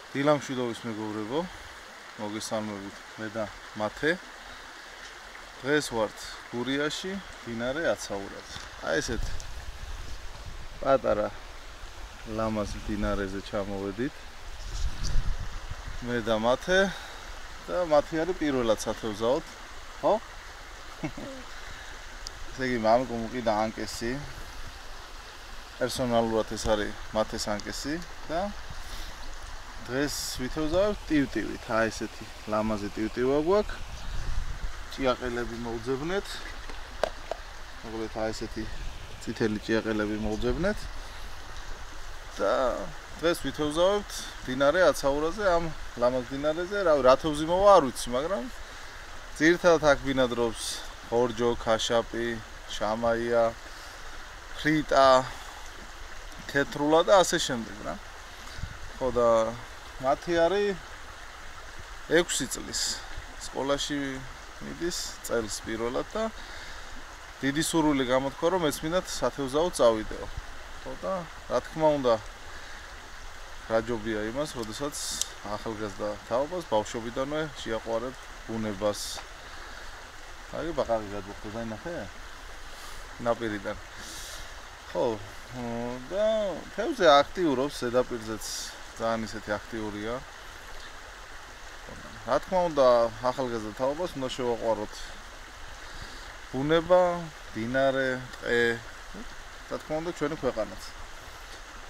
დილამშვიდობის მეგობრებო, მოგესალმებით, მე და მათე. დღეს ვართ გურიაში, მდინარე აცაურაზე. აი ესეთ პატარა ლამაზ მდინარეზე ჩამოვედით. მე და მათე და მათე არის პირველად სათევზაოდ, ხო? ესე იგი, მამიკომ უკიდა ანკესი. პერსონალურად ეს არის მათეს ანკესი და დღეს ვითევზავთ ტივტივით, აი ესეთი ლამაზი ტივტივა გვაქვს. ჭიაყელები მოვძებნეთ. მოკლედ აი ესეთი წითელი ჭიაყელები მოვძებნეთ. და დღეს ვითევზავთ მდინარე აცაურაზე, ამ ლამაზ მდინარეზე, რა თევზი მოვა არ ვიცი, მაგრამ ძირითადად აქ ბინადრობს ხორჯო, ქაშაპი, შამაია, ფრიტა, თეთრულა და ასე შემდეგ რა. ხო და მათი არის 6 წლის სკოლაში მიდის წელს პირველად და დიდი სურვილი გამოთქვა რომ ეცმინათ სათევზაოდ წავიდეო. ხო და რა თქმა უნდა რაჯობია იმას, როდესაც ახალგაზრდა თაობას ბავშვობიდანვე შეაყვარებ ბუნებას. აი ბაყაყი გადმოხდა დაინახე? ნაპირიდან. ხო და თევზი აქტიურობს ზედაპირზეც ძალიან ისეთი აქტიურია. რა თქმა უნდა, ახალგაზრდა თაობას უნდა შევაყვაროთ ბუნება, მდინარე, ტყე, რა თქმა უნდა, ჩვენი ქვეყანაც.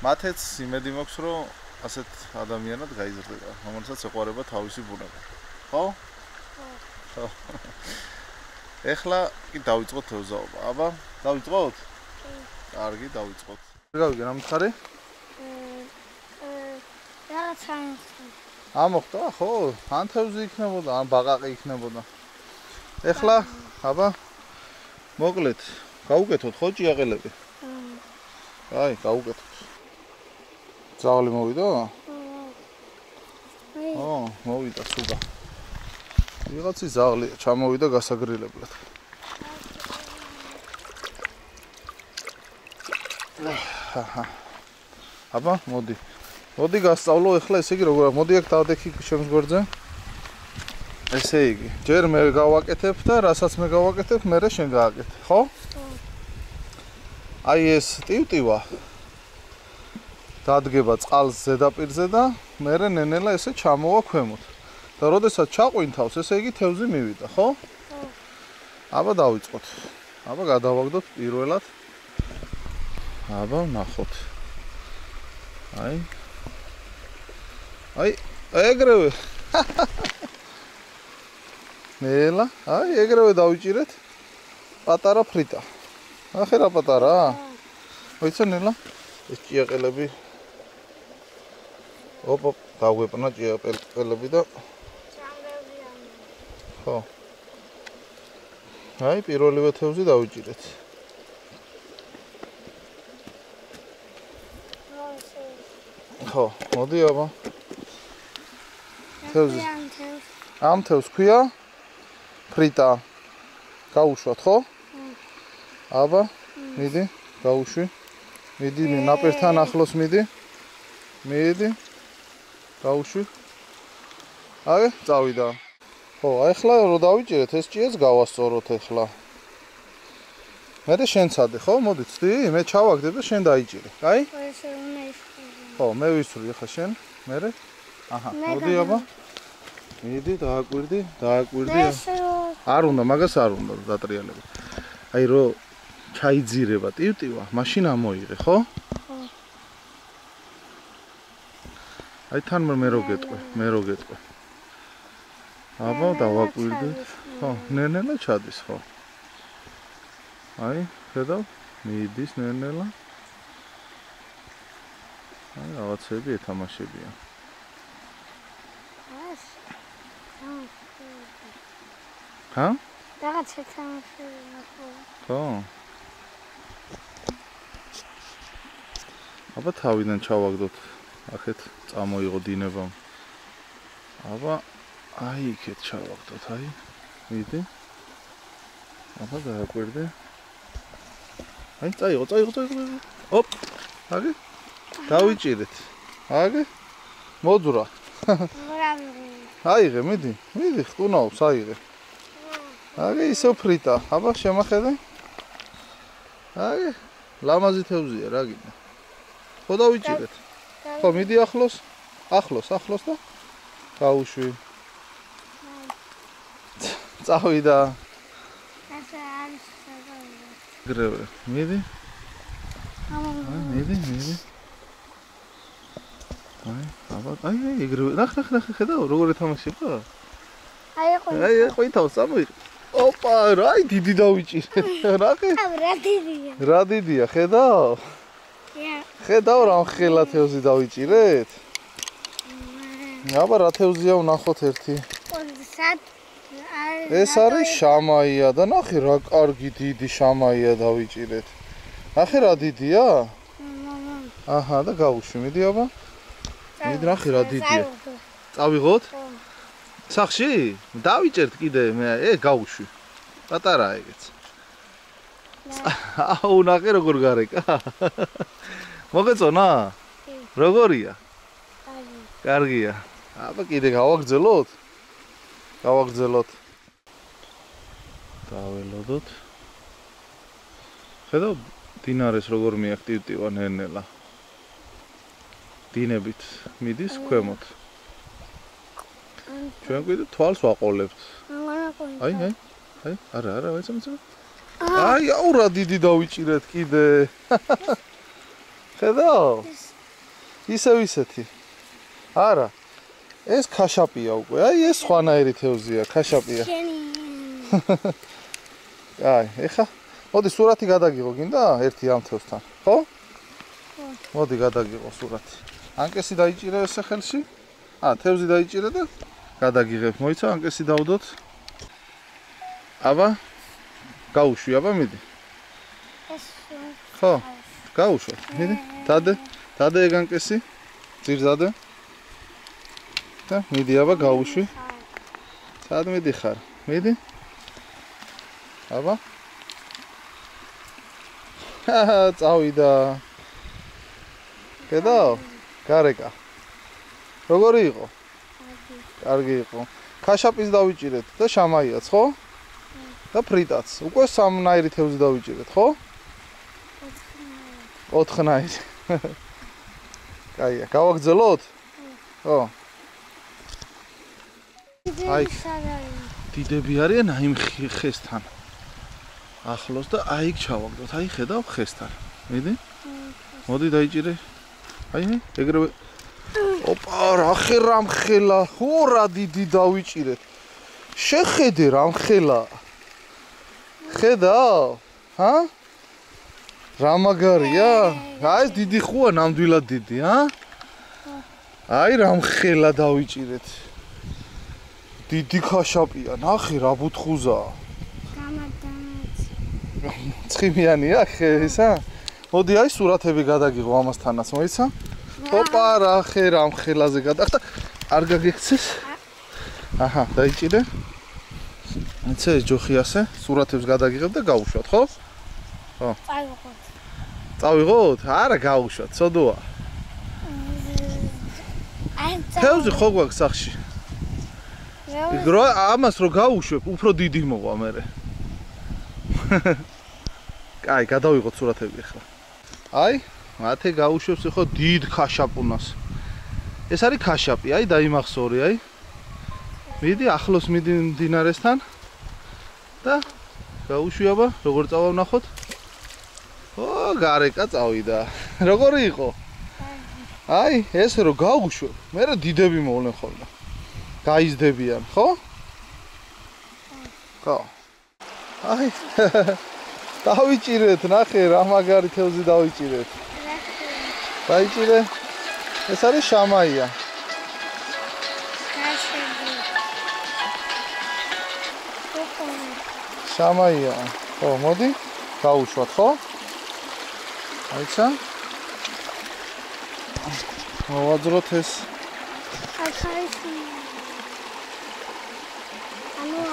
მათეც იმედი მაქვს, რომ ასეთ ადამიანად გაიზრდება, რომელსაც ეყვარება თავისი ბუნება. ხო? ხო. ეხლა კი დავიწყოთ თევზაობა. აბა, დავიწყოთ? კარგი, დავიწყოთ. გავიგე რა მითხარი? რაღაცა ამოხდა, ხო? ან თევზი იქნებოდა, ან ბაყაყი იქნებოდა. ეხლა, აბა, მოკლედ, გავუკეთოთ ხო ჭიაყელები? აი, გავუკეთოთ. ძაღლი მოვიდა? ო, მოვიდა სუგა. ვიღაცი ძაღლია, ჩამოვიდა გასაგრილებლად. აბა, მოდი. მოდი გასწავლო ეხლა ესე იგი როგორ მოდი აქ დავდექი ჩემს გვერდზე. ესე იგი, ჯერ მე გავაკეთებ და რასაც მე გავაკეთებ, მე შენ გააკეთე, ხო? აი ეს ტივტივა დადგება წყალს ზედაპირზე და მე ნენელა ესე ჩამოვა ქვემოთ. და როდესაც ჩაყვინთავს, ესე იგი თევზი მივიდა, ხო? ხო. აბა დავიწყოთ. აბა გადავაგდოთ პირველად. აბა ნახოთ. აი, ეგრევე. ნელა, აი, ეგრევე დავიჭირეთ. პატარა ფრიტა. ახე რა პატარა? მოიცა ნელა. ეს ჭიაყელები. ოპ, დაგვეპნა ჭიაყელები და ხო. აი, პირველივე თევზი დავიჭირეთ. ხო, მოდი აბა. თევზი. ამ თევზს ქვია ფრიტა. გაუშვათ, ხო? აბა, მიდი, გაუშვი. მიდი, ნაპირთან ახლოს მიდი. მიდი. გაუშვი. აი, წავიდა. ხო, ახლა რო დავიჭირეთ, ეს ჭიეს გავასწოროთ ახლა. მე შენ ცადე, ხო? მოდი, ცდი, მე ჩავაგდებ და შენ დაიჭირე. აი? ხო, მე ვისვრი ახლა შენ, მერე. აჰა, მოდი აბა. მიდი, დააკვირდი. არ უნდა, მაგას არ უნდა დატრიალები. აი რო ჩაიძირება ტივტივა, მაშინ ამოიღე, ხო? ხო. აი თან მე რო გეტყვე. აბა, დავაკვირდი. ხო, ნენელა ჩადის, ხო. აი, ხედავ, მიდის ნენელა. აი, რაღაცები ეთამაშებია. ჰა? რაღაც ეთამაშებია. ხო. აბა, თავიდან ჩავაგდოთ. ახეთ წამოიღო დინებამ. აბა, აი იქეთ ჩავაგდოთ, აი. მიდი. აბა, დააკვირდე. აი, წაიღო. ოპ. აგე. დავიჭირეთ. აგე. მოძვრა. აიღე, მიდი, ხტუნაობს, აიღე. აგე ისო ფრიტა, აბა შემახედე. აგე, ლამაზი თევზია რა გინდა. ხო დავიჭირეთ. ხო, მიდი ახლოს და გაუშვი. წავიდა. გრევე, მიდი. მიდი. აი, ეგრევე. ნახ, ხედავ, როგორ ეთამაშება? აი, ყვითავს ამოიღე. ოპა, რაი დიდი დავიჭირე. ნახე? რა დიდია, ხედავ? ხედავ რა ხელა თევზი დავიჭირეთ? აბა რა თევზია ვნახოთ ერთი. ეს არის შამაია და ნახე რა კარგი დიდი შამაია დავიჭირეთ. ნახე რა დიდია? აჰა და გავუშვი, მიდი აბა. მიდი ნახე რა დიდია. წავიღოთ? სახში? დავიჭერთ კიდე მე, გავუშვი. პატარაა ეგეც. აუ ნახე როგორ გარეკა. მოგეწონა? როგორია? კარგია. აბა კიდე გავაგრძელოთ? დაველოდოთ. ხედავ დინარეს როგორ მიაქტივტივა ნენელა. დინებით მიდის ქვემოთ. ჩვენ კიდე თვალს ვაყოლებთ. აი, არა, ვეცამეცამე. აი, აუ რა დიდი დავიჭირეთ კიდე. ხედავ? ისეთი. არა. ეს ქაშაპია უკვე. აი, ეს სხვანაირი თევზია, ქაშაპია. აი, ეხა მოდი სურათი გადაგიღო, გინდა? ერთი ამ თევზთან, ხო? მოდი გადაგიღო სურათი. ანკესი დაიჭირე ესე ხელში? თევზი დაიჭირე და გადაგიღებ. მოიცა, ანკესი დავდოთ. აბა, გაუშვი, აბა მიდი. ხო, გაუშვა, მიდი. დადე ეგ ანკესი. ძირზადე. და მიდი, აბა, გაუშვი. სად მიდიხარ? მიდი. აბა. წავიდა. ხედავ? გარეკა. როგორი იყო? კარგი იყო. ქაშაპის დავიჭირეთ და შამაიაც, ხო? და ფრიტაც. უკვე სამნაირი თევზი დავიჭირეთ, ხო? 4 ნაირი. კაია, გავაგრძელოთ? ხო. აი, დიდები არიან აი ხესთან. ახლოს და აი ჩავაგდოთ. აი ხედავ ხესთან. მიდი? მოდი დაიჭირე. აი, ეგრევე. ოპა, რამხელა. ხო, რა დიდი დავიჭირეთ. შეხედე რამხელა. ხედავ? ჰა? რა მაგარია? აი ეს დიდი ხუა, ნამდვილად დიდი, ჰა? აი რამხელა დავიჭირეთ. დიდი ქაშაპია, ნახე რა ბუთხუზაა. ცხიმიანია ისა? მოდი აი სურათები გადაგიღო ამასთანაც, მოიცა? ოპა, რამხელაზე გადახდა. არ გაგიქცეს? აჰა, დაიჭირე. იცი ეს ჯოხი ასე, სურათებს გადაგიღებ და გავუშვათ, ხო? ხო. წავიღოთ? არა, გავუშვათ, ცოდოა. თევზი ხო გვაქვს სახში? ამას რო გავუშვებ, უფრო დიდი მოვა მერე. კაი, გადავიღოთ სურათები ახლა. აი, მათე გავუშვებს ხო დიდ ქაშაპუნას. ეს არის ქაშაპი, აი დაიმახსოვრე, აი. მიდი ახლოს მიდი დინარესთან. და გავუშვი აბა, როგორ წავა ვნახოთ? ო, გარეკა წავიდა. როგორი იყო? აი, ეს რო გავუშვებ, მერე დიდები მოვლენ ხოლმე. გაიზდებიან, ხო? ხო. აი. დავიჭირეთ, ნახე, რა მაგარი თევზი დავიჭირეთ. დაიჭირე. ეს არის შამაია. შამაია. ხო, მოდი. გავუშვათ, ხო? აიცა. მოვაძროთ ეს.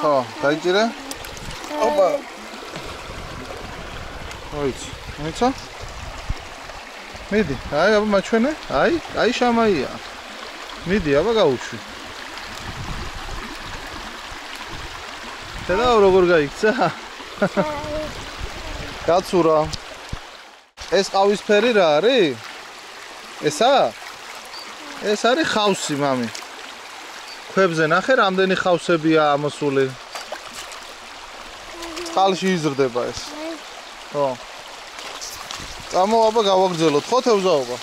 ხო, დაიჭირე. ოპა. ოიცი, მოიცა? მიდი, აი აბა მაჩვენე. აი შამაია. მიდი, აბა გავუშვი. ხედავ როგორ გაიქცა? გაცურა. ეს ყავისფერი რა არის? ესა? ეს არის ხავსი, მამი. ქვებზე ნახე, რამდენი ხავსებია ამოსული. წყალში იზრდება ეს. ხო. წამო აბა გავაგრძელოთ, ხო თევზაობა?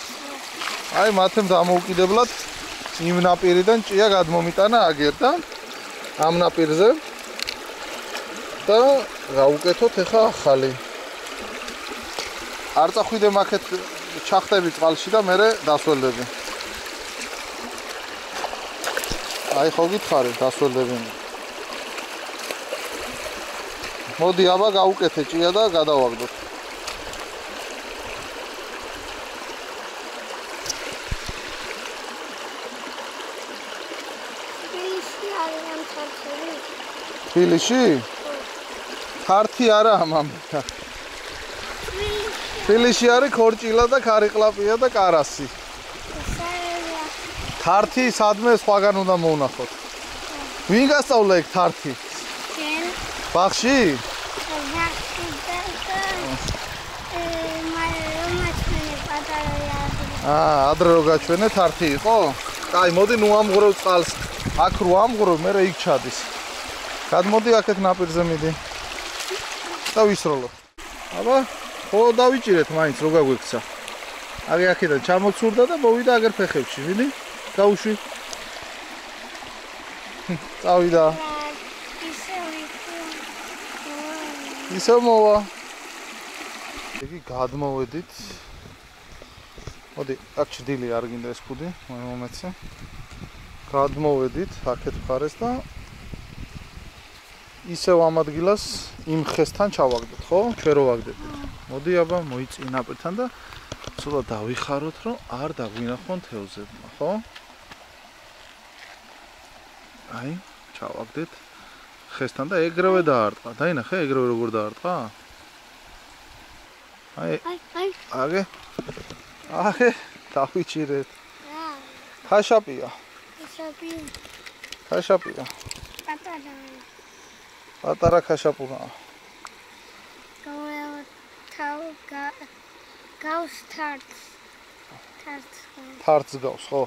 აი მათემ დამოუკიდებლად იმ ნაპირიდან ჭია გადმომიტანა აგერ და ამ ნაპირზე და გავუკეთოთ ახლა ახალი. არ წახვიდე მაქეთ ჩახტები წყალში და მე დასველდები. აი ხო გითხარი დასველდები. მოდი აბა გავუკეთე ჭია და გადავაგდოთ. თბილისში? ხართი არა მამი. თბილისში არის ქორჭილა და ქარიყლაპია და კარასი. თართი სადმე სხვაგან უნდა მოვნახოთ. ვინ გასწავლა ეგ თართი? შენ? ბაღში? ბაღში და ადრე რო გაჩვენე თართი იყო? აი მოდი ნუ ამღვრევ წყალს. აქ რო ამღვრევ მე იქ ჩადის. გადმოდი აქეთ ნაპირზე მიდი. და ვისროლო. აბა ხო დავიჭირეთ მაინც რო გაგვიქცა. აი აქედან ჩამოცურდა და მოვიდა აგერ ფეხებში, ვიდი? გაუშვი. წავიდა. ისე მოვა. იგი გადმოვედით. მოდი, აქ ჭრილი არ გინდა ეს ხუდი, მომეცე. გადმოვედით აქეთ მხარეს და ისევ ამ ადგილას იმ ხესთან ჩავაგდეთ, ხო? ჩვენ რო ვაგდებით. მოდი აბა მოიწინ ნაპირთან და ცოტა დავიხაროთ, რომ არ დაგვინახონ თევზებმა, ხო? აი, ჩავაგდეთ ხესთან და ეგრევე დაარტყა. დაინახე ეგრევე როგორ დაარტყა? აი. აგე. აგე, დავიჭირეთ. ხაშაპია. ხაშაპია. პატარა ხაშაპურა. გავს თარც გავს, ხო?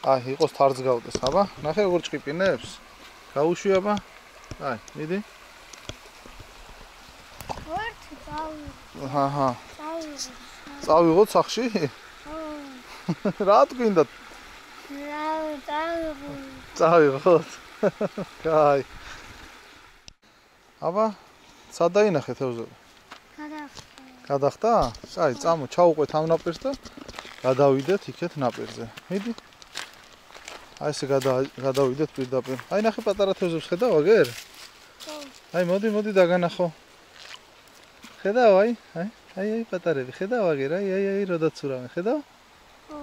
აი, იყოს თარც გავდეს, აბა. ნახე როგორ ჭყიპინებს. გაუშვი აბა. აი, მიდი. ვართ წავი. აჰა. წავიღოთ სახში? ხო. რა თქვინდა? წავიღოთ. კაი. აბა, სად დაინახე თევზები? გადახტა? აი, წამო, ჩაუყვეთ ამ ნაპირს და გადავიდეთ იქეთ ნაპირზე. მიდი. აი ესე გადავიდეთ პირდაპირ. აი ნახე პატარა თევზებს ხედავ აგერ? ხო. აი მოდი დაგანახო. ხედავ აი პატარები ხედავ აგერ? აი როდაც ურამე ხედავ? ხო.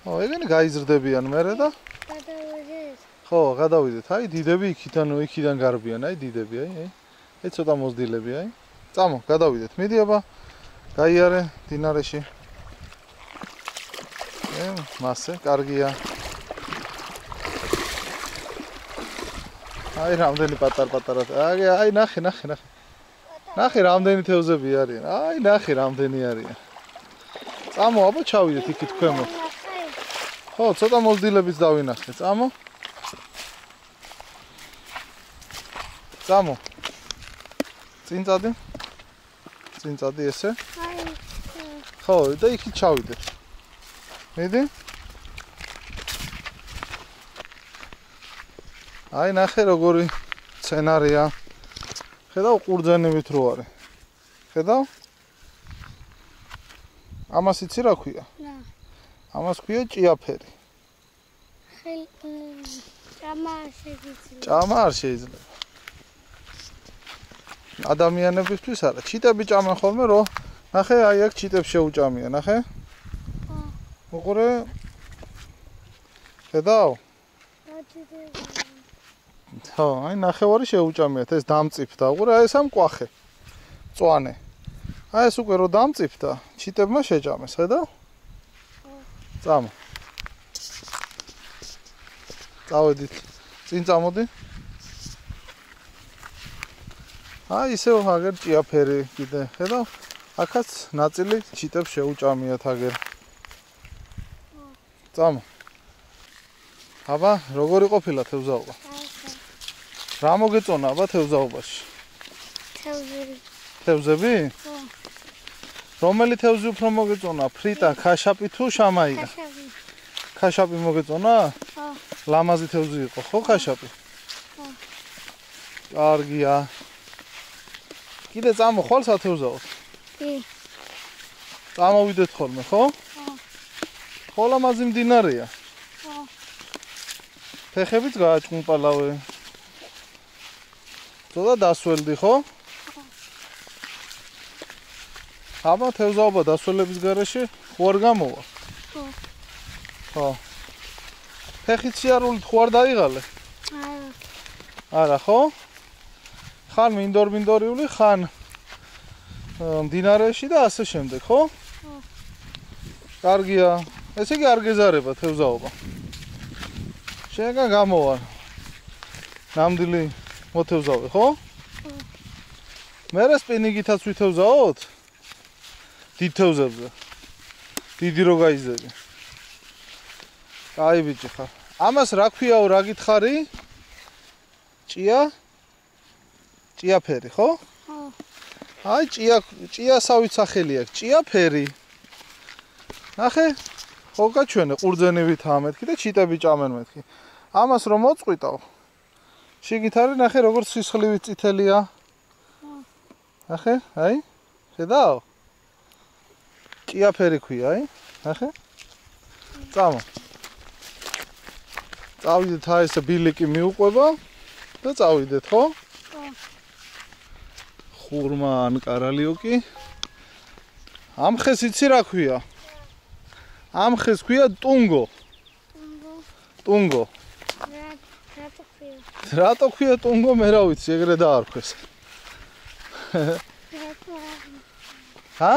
ხო, ეგენი გაიზრდებიან მერე და გადავიდეთ. ხო, გადავიდეთ. აი დიდები იქიდან გარბიან, აი დიდები, აი. აი ცოტა მოზდილები, აი. წამო, გადავიდეთ. მიდი აბა. გაიარე დინარეში. მასე, კარგია. აი რამდენი პატარ-პატარა. აი ნახე. ნახე რამდენი თევზები არიან. აი ნახე რამდენი არიან. წამო, აბა ჩავიდეთ იქით ქვემოთ. ხო, ცოტა მოზდილებიც დავინახე. წამო. წამო. წინ წადი ესე. ხო, და იქით ჩავიდეთ. მიდი. აი ნახე როგორი სცენარია. ხედავ ყურძენებით რო არის. ხედავ? ამას იცი რა ქვია? რა. ამას ქვია ჭიაფერი. ჭამა არ შეიძლება. ადამიანებისთვის არა. ჩიტები ჭამენ ხოლმე რო ნახე აი აქ ჩიტებს შეუჭამია, ნახე? ხო. უყურე? ხედავ? ხო, აი ნახევარი შეუჭამიათ, ეს დამწიფდა. უყურე, აი ეს ამ კვახე. წვანე. აი ეს უკვე რო დამწიფდა, ჩიტებმა შეჭამეს, ხედავ? ხო. წამო. წავედით. წინ წამოდი. აი ისევ აგერ ჭიაფერი კიდე. ხედავ? აქაც ნაწილი ჩიტებს შეუჭამიათ აგერ. წამო. აბა, როგორი ყოფილა თევზაობა? რა მოგეწონა აბა თევზაობაში? თევზები. თევზები? ხო. რომელი თევზი უფრო მოგეწონა? ფრიტა, ქაშაპი თუ შამაია? ქაშაპი. ქაშაპი მოგეწონა? ხო. ლამაზი თევზი იყო, ხო ქაშაპი? ხო. კარგია. კიდე წამო ხვალ სათევზაოდ? კი. წამოვიდეთ ხოლმე, ხო? ხო. ხო ლამაზი მდინარეა. ხო. ფეხებიც გააჭმუპალავე. ზოდა დასველდი, ხო? აბა თევზაობა დასველების გარეშე ხო არ გამოვა? ხო. ხო. ფეხით სიარულით ხო არ დაიღალე? არა. არა, ხო? ხან მინდორიული, ხან მდინარეში და ასე შემდეგ, ხო? ხო. კარგია. ესე იგი არ გეზარება თევზაობა. შეგა გამოვა. ნამდვილი მოთევზავე, ხო? მერე სპინინგითაც ვითევზაოთ? დიდ თევზებზე. დიდი რო გაიზრდები. კაი ბიჭი ხარ. ამას რა ქვიაო, რა გითხარი? ჭიაფერი, ხო? ხო. აი ჭიასავით სახელი აქვს, ჭიაფერი. ნახე? ხო გაჩვენე ყურძენივით ამეთქი და ჩიტები ჭამენ მეთქი. ამას რომ მოწყვიტავ. შიგით არის ნახე როგორც სისხლივით წითელია. ნახე? აი? ხედავ? ჭიაფერი ქვია, აი? ნახე? წამო. წავიდეთ აი ესე ბილიკი მიუყვება და წავიდეთ, ხო? ხურმა ან კარალიოკი. ამ ხეს იცი რა ქვია? ამ ხეს ქვია ტუნგო. ტუნგო. რატო ქვია? რატო ქვია ტუნგო, მე რა ვიცი, ეგრე დაარქვეს. ჰა?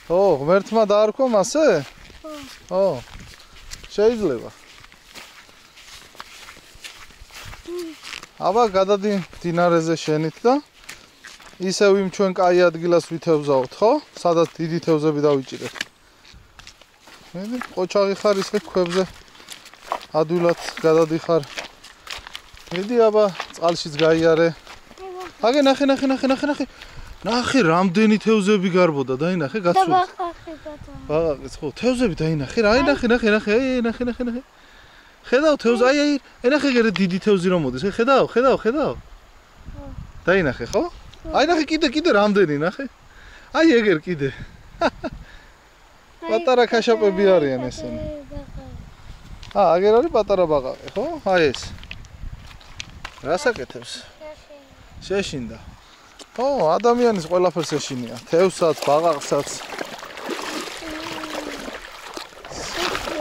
ო, ღმერთმა დაარქვა მასე? ხო. შეიძლება. აბა გადადი მდინარეზე შენით და ისევ იმ ჩვენ კაი ადგილას ვითევზაოთ, ხო? სადაც დიდი თევზები დავიჭირეთ. მე ყოჩაღი ხარ ისე ქვებზე ადვილად გადადიხარ. მიდი აბა წყალშიც გაიარე. აგე ნახე. ნახე რამდენი თევზები გარბოდა, დაინახე გაცვლა. ბაყაყიც ხო, თევზები დაინახე რა, აი ნახე, აი ნახე. ხედავ თევზი, აი ნახე გერე დიდი თევზი რომ მოდის, ხედავ. დაინახე, ხო? აი ნახე კიდე რამდენი ნახე. აი ეგერ კიდე. პატარა ქაშაპები არიან ესენი. აგერ არის პატარა ბაყაყი, ხო? აი ეს. რასაკეთებს? შეშინდა. ო, ადამიანის ყველაფერს ეშინია. თევსაც, ბაყაყსაც.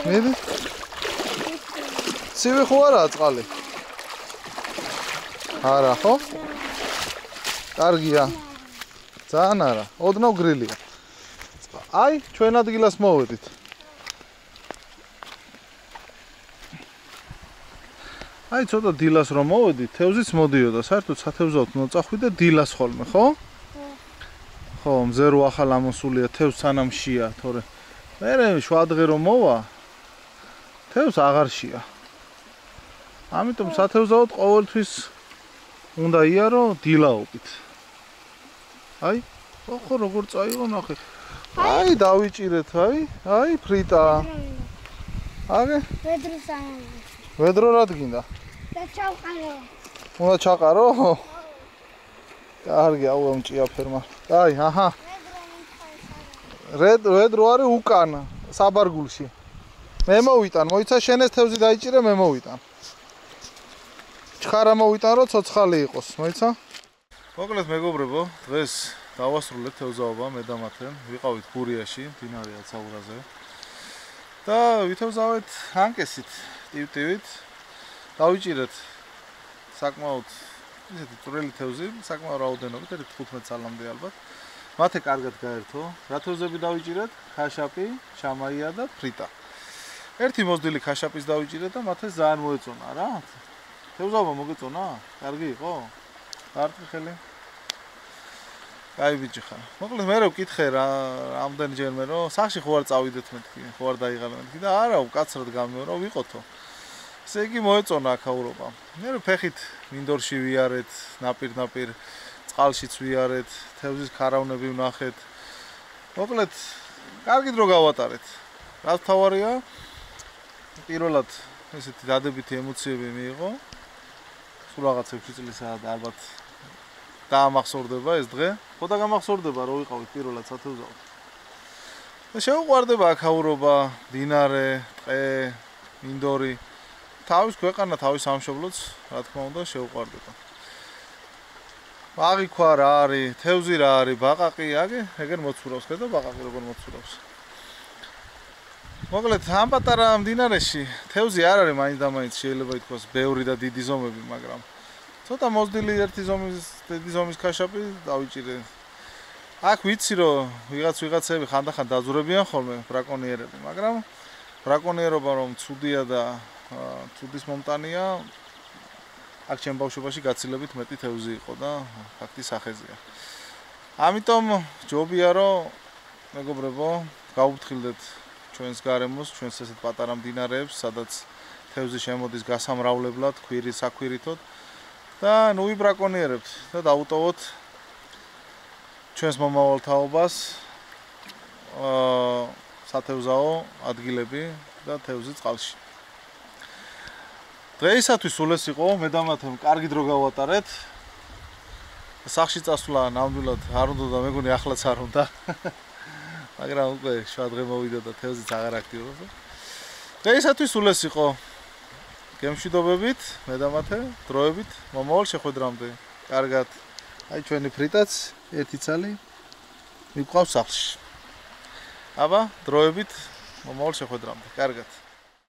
მიდი. ცივი ხო არაა წყალი? არა, ხო? კარგია. ძალიან არა, ოდნავ გრილია. აი, ჩვენ ადგილას მოვედით. აი, ცოტა დილას რომ მოვედით, თევზიც მოდიოდა, საერთოდ სათევზაოდ მოწახვი და დილას ხოლმე, ხო? ხო, მზე რო ახალ ამოსულია, თევზ სანამშია, თორე მერე შვადღე რომ მოვა, თევზ აღარშია. ამიტომ სათევზაოდ ყოველთვის უნდა იარო დილაობით. აი, ხო როგორ წაიღო ნახე. აი, დავიჭირეთ, აი, ფრიტა. აგე? ვედრო რა დგინდა? და ჩავყარო. უნდა ჩაყარო? კარგი, აუ ამ ჭიაფერმა. აი, აჰა. ვედრო არის უკან, საბარგულში. მე მოვიტან, მოიცა შენ ეს თევზი დაიჭირე, მე მოვიტან. ჩხარა მოვიტან, რომ ცოცხალი იყოს, მოიცა? მოკლედ მეგობრებო, დღეს დავასრულეთ თევზაობა მე და მათემ. ვიყავით გურიაში, მდინარე აცაურაზე. და ვითევზავეთ ანკესით, ტივტივით. დავიჭირეთ საკმაოდ ისეთი წვრილი თევზი, საკმაოდ რაოდენობით, 15 წალამდე ალბათ. მათე კარგად გაერთო. რა თევზები დავიჭირეთ? ქაშაპი, შამაია და ფრიტა. ერთი მოზრდილი ქაშაპის დავიჭირე და მათეს ძალიან მოეწონა რა. თევზაობა მოგეწონა? კარგი იყო? გარტყი ხელი. კაი ბიჭი ხარ. მოკლედ მე რო ვკითხე რა ამდენჯერმე რომ სახში ხო არ წავიდეთ მეთქი, ხო არ დაიღალე მეთქი და არა, უკაცრად გამიო რომ ვიყოთო. ესე იგი მოეწონა აქაურობა. მე რო ფეხით მინდორში ვიარეთ, ნაპირ-ნაპირ წყალშიც ვიარეთ, თევზის ქარავნები ვნახეთ. მოკლედ კარგი დრო გავატარეთ. რაც თავარია პირველად ესეთი დადებითი ემოციები მიიღო. სულ რაღაც 6 წლისა და ალბათ დაამახსოვრდება ეს დღე. ხო და გამახსოვრდება რომ ვიყავით პირველად სათევზაოდ. და შეუყვარდება აქაურობა, დინარე, ტყე, მინდორი. თავის ქვეყანა, თავის სამშობლოც, რა თქმა უნდა, შეუყვარდება. აღიქვა რა არის, თევზი რა არის, ბაყაყი, ეგერ მოცურავს, ხედავ ბაყაყი როგორ მოცურავს. მოკლედ, ამ პატარა მდინარეში თევზი არ არის მაინც-დამაინც შეიძლება ითქვას ბევრი და დიდი ზომები, მაგრამ ცოტა მოზრდილი ერთი დიდი ზომის ქაშაპი დავიჭირე. აქ ვიცი რომ ვიღაცები ხანდახან დაძურებიან ხოლმე ბრაკონიერები, მაგრამ ბრაკონიერობა რომ ცუდია და ცუდის მომტანია, აქ ჩემ ბავშვობაში გაცილებით მეტი თევზი იყო და ფაქტი სახეზია. ამიტომ ჯობია რომ მეგობრებო, გავუფრთხილდეთ ჩვენს გარემოს, ჩვენს ესეთ პატარა მდინარეებს, სადაც თევზი შემოდის გასამრავლებლად, საქვირითოდ და ნუ ვიბრაკონიერებთ და დავუტოვოთ ჩვენს მომავალ თაობას სათევზაო ადგილები და თევზი წყალში. დღეისათვის სულ ეს იყო, მე და მათემ კარგი დრო გავატარეთ. სახში წასვლა ნამდვილად არ უნდა და მეგონი ახლაც არ უნდა. მაგრამ უკვე შვა დღე მოვიდა და თევზიც აღარ აქტიურობს. დღეისათვის სულ ეს იყო. გემშვიდობებით, მე და მათე, დროებით, მომავალ შეხვედრამდე. კარგად. აი ჩვენი ფრიტაც, ერთი ცალი მიყვავს სახლში. აბა, დროებით, მომავალ შეხვედრამდე. კარგად.